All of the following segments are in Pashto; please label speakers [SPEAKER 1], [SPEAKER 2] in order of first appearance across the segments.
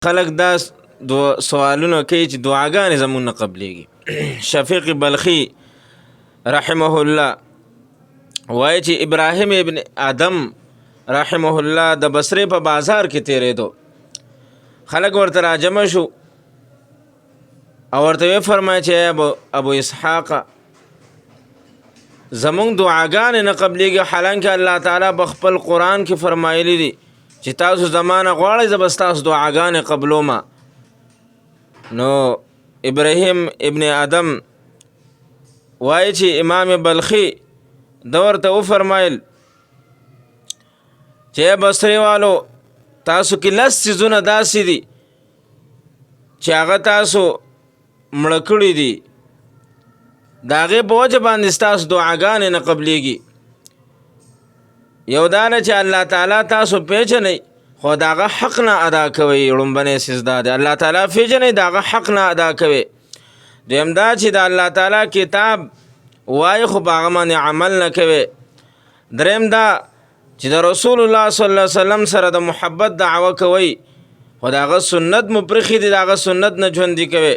[SPEAKER 1] خلق دا سوالونه کوي چې دعاګانې زمونږ نه قبلېږي. شفیق بلخي رحمه الله وایي چې ابراهیم ابن آدم رحمه الله د بصرې په بازار کې تیرېدو، خلق ورته راجمع شو او ورته ویې فرمایي چې ابو اسحاق زمونږ دعاګانې نه قبلېږي، حالانکه الله تعالی په خپل قرآن کې فرمایلی دي چې تاسو زمانه غواړئ زه به ستاسو دعاګانې قبلومه. نو ابراهیم ابن آدم وایي چې امام بلخي د ورته وفرمایل چې بصرې والو تاسو کې لس څیزونه داسې دي چې هغه تاسو مړه کړي دي، د هغې په وجه باندې ستاسو دعاګانې نه قبلېږي. یو دا نه چې الله تعالی تاسو پیژنئ خو د هغه حق نه ادا کوئ، لومبنی څیز دا دی الله تعالی پیژنئ د هغه حق نه ادا کوئ. دویم دا چې د الله تعالی کتاب وایي خو په هغه باندې عمل نه کوئ. دریم دا چې د رسول الله صلی الله علیه وسلم سره د محبت دعوه کوئ خو د هغه سنت مو پرېښي دي، د هغه سنت نه ژوندي کوئ.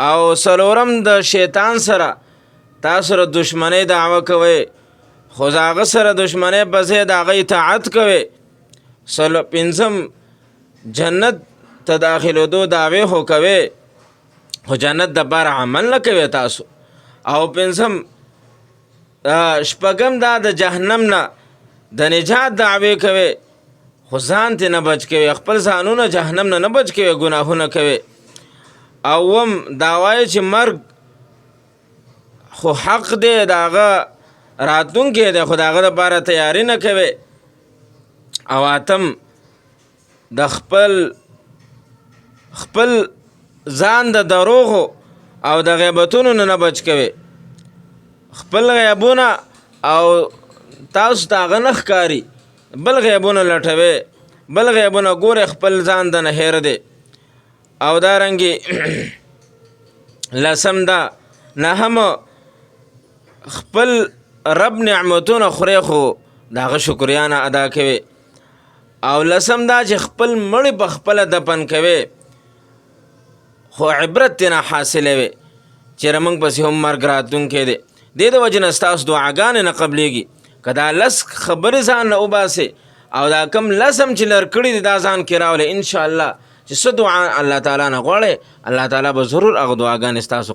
[SPEAKER 1] او څلورم د شیطان سره تاسو سره دشمنۍ دعوه کوئ خو د هغه سره دشمنۍ په ځای د هغه اطاعت کوئ. پنځم جنت ته داخلېدو دعوې خو کوئ خو جنت دپاره عمل نه کوئ تاسو. او پنځم شپږم دا د جهنم نه د نجات دعوې کوئ خو ځان ترې نه بچ کوئ، خپل ځانونه جهنم نه بچ کوئ، ګناهونه کوئ. اوم دا وایي چې مرګ خو حق دی، د هغه راتلونکی دی خو د هغه دپاره تیاري نه کوئ. او اتم د خپل ځان د دروغو او د غیبتونو نه بچ کوئ، خپل غیبونه او تاسو ته هغه نه ښکاري بل غیبونه لټوئ، بل غیبونه ګورئ، خپل ځان د نه هیر دی. او دارنګې لسم دا نهم خپل رب نعمتونه خورئ خو د هغه شکریا نه ادا کوئ. او لسم دا چې خپل مړی په خپله دفن کوئ خو عبرت ترې نه حاصلوئ چېرې موږ پسې هم مرګ راتلونکی دی. دې د وجې نه ستاسو دعاګانې نه قبلېږي. که دا لس خبرې ځان نه وباسئ او دا کم لسم چې لر کړي دي دا ځان کې راولئ، انشاءالله چې څه دعا الله تعالی نه غواړئ الله تعالی به ضرور هغه دعاګانې ستاسو